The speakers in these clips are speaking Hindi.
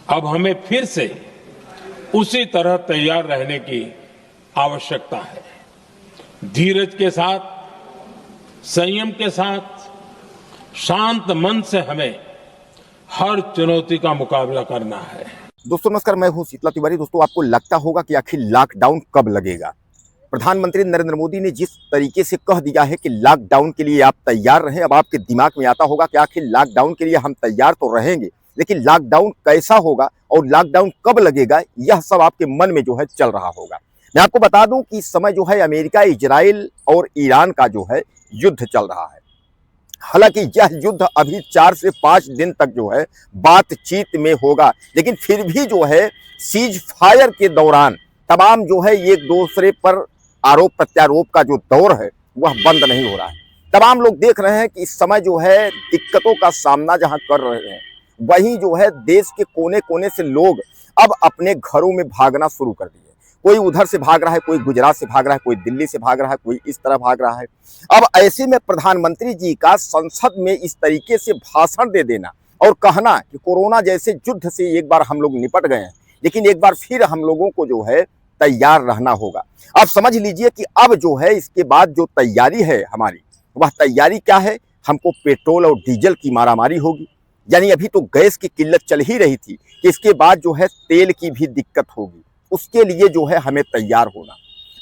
अब हमें फिर से उसी तरह तैयार रहने की आवश्यकता है। धीरज के साथ, संयम के साथ, शांत मन से हमें हर चुनौती का मुकाबला करना है। दोस्तों नमस्कार, मैं हूं शीतला तिवारी। दोस्तों आपको लगता होगा कि आखिर लॉकडाउन कब लगेगा। प्रधानमंत्री नरेंद्र मोदी ने जिस तरीके से कह दिया है कि लॉकडाउन के लिए आप तैयार रहें, अब आपके दिमाग में आता होगा कि आखिर लॉकडाउन के लिए हम तैयार तो रहेंगे, लेकिन लॉकडाउन कैसा होगा और लॉकडाउन कब लगेगा, यह सब आपके मन में जो है चल रहा होगा। मैं आपको बता दूं कि इस समय जो है अमेरिका, इजराइल और ईरान का जो है युद्ध चल रहा है। हालांकि यह युद्ध अभी 4 से 5 दिन तक जो है बातचीत में होगा, लेकिन फिर भी जो है सीज फायर के दौरान तमाम जो है एक दूसरे पर आरोप प्रत्यारोप का जो दौर है वह बंद नहीं हो रहा है। तमाम लोग देख रहे हैं कि इस समय जो है दिक्कतों का सामना जहां कर रहे हैं, वहीं जो है देश के कोने कोने से लोग अब अपने घरों में भागना शुरू कर दिए। कोई उधर से भाग रहा है, कोई गुजरात से भाग रहा है, कोई दिल्ली से भाग रहा है, कोई इस तरह भाग रहा है। अब ऐसे में प्रधानमंत्री जी का संसद में इस तरीके से भाषण दे देना और कहना कि कोरोना जैसे युद्ध से एक बार हम लोग निपट गए हैं, लेकिन एक बार फिर हम लोगों को जो है तैयार रहना होगा। अब समझ लीजिए कि अब जो है इसके बाद जो तैयारी है हमारी, वह तैयारी क्या है। हमको पेट्रोल और डीजल की मारामारी होगी, यानी अभी तो गैस की किल्लत चल ही रही थी कि इसके बाद जो है तेल की भी दिक्कत होगी। उसके लिए जो है हमें तैयार होना।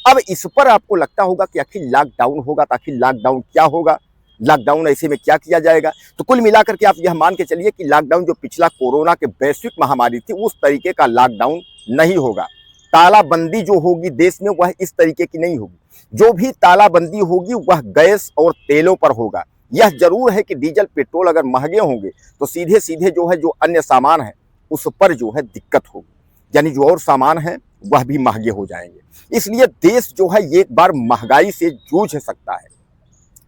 अब इस पर आपको लगता होगा कि आखिर लॉकडाउन होगा, तो आखिर लॉकडाउन क्या होगा, लॉकडाउन ऐसे में क्या किया जाएगा। तो कुल मिलाकर के आप यह मान के चलिए कि लॉकडाउन जो पिछला कोरोना के वैश्विक महामारी थी, उस तरीके का लॉकडाउन नहीं होगा। तालाबंदी जो होगी देश में वह इस तरीके की नहीं होगी। जो भी तालाबंदी होगी वह गैस और तेलों पर होगा। यह जरूर है कि डीजल पेट्रोल अगर महंगे होंगे तो सीधे सीधे जो है जो अन्य सामान है उस पर जो है दिक्कत होगी, यानी जो और सामान है वह भी महंगे हो जाएंगे। इसलिए देश जो है एक बार महंगाई से जूझ सकता है,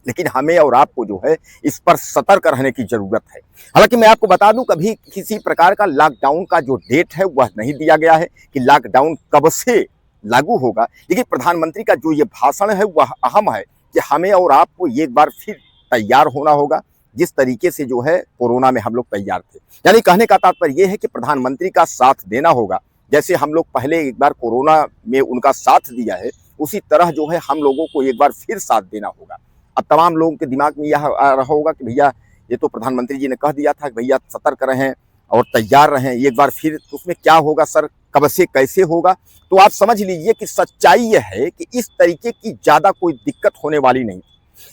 लेकिन हमें और आपको जो है इस पर सतर्क रहने की जरूरत है। हालांकि मैं आपको बता दूं, कभी किसी प्रकार का लॉकडाउन का जो डेट है वह नहीं दिया गया है कि लॉकडाउन कब से लागू होगा, लेकिन प्रधानमंत्री का जो ये भाषण है वह अहम है कि हमें और आपको एक बार फिर तैयार होना होगा, जिस तरीके से जो है कोरोना में हम लोग तैयार थे। यानी कहने का तात्पर्य यह है कि प्रधानमंत्री का साथ देना होगा। जैसे हम लोग पहले एक बार कोरोना में उनका साथ दिया है, उसी तरह जो है हम लोगों को एक बार फिर साथ देना होगा। अब तमाम लोगों के दिमाग में यह आ रहा होगा कि भैया ये तो प्रधानमंत्री जी ने कह दिया था कि भैया सतर्क रहें और तैयार रहें, एक बार फिर तो उसमें क्या होगा सर, कब से कैसे होगा। तो आप समझ लीजिए कि सच्चाई यह है कि इस तरीके की ज़्यादा कोई दिक्कत होने वाली नहीं।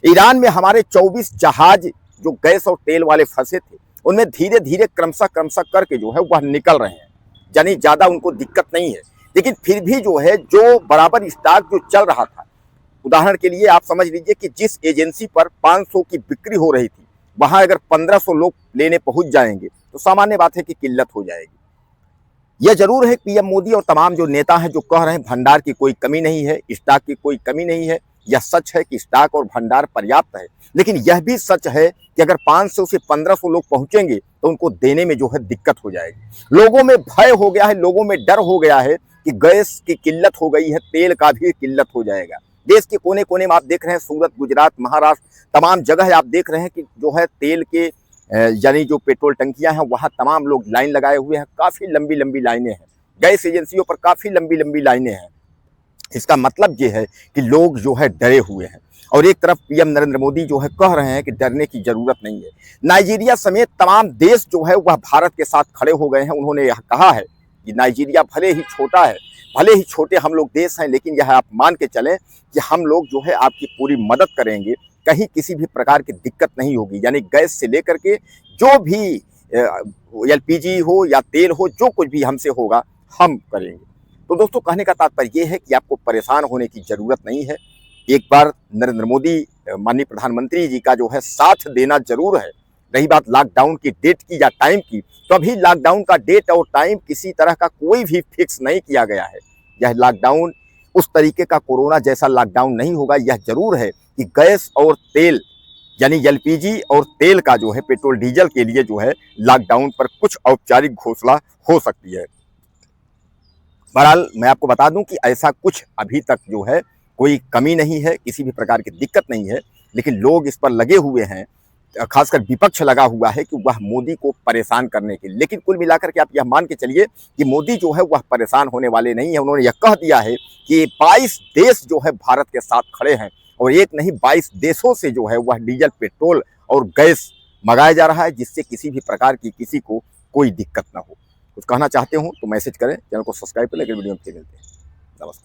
ईरान में हमारे 24 जहाज जो गैस और तेल वाले फंसे थे, उनमें धीरे धीरे क्रमशः करके जो है वह निकल रहे हैं, यानी ज़्यादा उनको दिक्कत नहीं है। लेकिन फिर भी जो है जो बराबर स्टॉक जो चल रहा था, उदाहरण के लिए आप समझ लीजिए कि जिस एजेंसी पर 500 की बिक्री हो रही थी, वहां अगर 1500 लोग लेने पहुंच जाएंगे तो सामान्य बात है कि किल्लत हो जाएगी। यह जरूर है पीएम मोदी और तमाम जो नेता हैं जो कह रहे हैं भंडार की कोई कमी नहीं है, स्टॉक की कोई कमी नहीं है। यह सच है कि स्टॉक और भंडार पर्याप्त है, लेकिन यह भी सच है कि अगर 500 से 1500 लोग पहुंचेंगे तो उनको देने में जो है दिक्कत हो जाएगी। लोगों में भय हो गया है, लोगों में डर हो गया है कि गैस की किल्लत हो गई है, तेल का भी किल्लत हो जाएगा। देश के कोने कोने में आप देख रहे हैं, सूरत, गुजरात, महाराष्ट्र, तमाम जगह आप देख रहे हैं कि जो है तेल के यानी जो पेट्रोल टंकियां हैं वहाँ तमाम लोग लाइन लगाए हुए हैं। काफ़ी लंबी लंबी लाइनें हैं, गैस एजेंसियों पर काफ़ी लंबी लंबी लाइनें हैं। इसका मतलब ये है कि लोग जो है डरे हुए हैं, और एक तरफ पीएम नरेंद्र मोदी जो है कह रहे हैं कि डरने की जरूरत नहीं है। नाइजीरिया समेत तमाम देश जो है वह भारत के साथ खड़े हो गए हैं। उन्होंने यह कहा है कि नाइजीरिया भले ही छोटा है, भले ही छोटे हम लोग देश हैं, लेकिन यह आप मान के चलें कि हम लोग जो है आपकी पूरी मदद करेंगे, कहीं किसी भी प्रकार की दिक्कत नहीं होगी। यानी गैस से लेकर के जो भी एलपीजी हो या तेल हो, जो कुछ भी हमसे होगा हम करेंगे। तो दोस्तों कहने का तात्पर्य यह है कि आपको परेशान होने की जरूरत नहीं है। एक बार नरेंद्र मोदी माननीय प्रधानमंत्री जी का जो है साथ देना जरूर है। रही बात लॉकडाउन की डेट की या टाइम की, तो अभी लॉकडाउन का डेट और टाइम किसी तरह का कोई भी फिक्स नहीं किया गया है। यह लॉकडाउन उस तरीके का कोरोना जैसा लॉकडाउन नहीं होगा। यह जरूर है कि गैस और तेल यानी एलपीजी और तेल का जो है पेट्रोल डीजल के लिए जो है लॉकडाउन पर कुछ औपचारिक घोषणा हो सकती है। बहरहाल मैं आपको बता दूं कि ऐसा कुछ अभी तक जो है कोई कमी नहीं है, किसी भी प्रकार की दिक्कत नहीं है, लेकिन लोग इस पर लगे हुए हैं खासकर विपक्ष लगा हुआ है कि वह मोदी को परेशान करने के लिए। लेकिन कुल मिलाकर के आप यह मान के चलिए कि मोदी जो है वह परेशान होने वाले नहीं है। उन्होंने यह कह दिया है कि 22 देश जो है भारत के साथ खड़े हैं और एक नहीं 22 देशों से जो है वह डीजल, पेट्रोल और गैस मंगाया जा रहा है, जिससे किसी भी प्रकार की किसी को कोई दिक्कत ना हो। कुछ कहना चाहते हो तो मैसेज करें, चैनल को सब्सक्राइब करें। अगले वीडियो में फिर मिलते हैं। नमस्कार।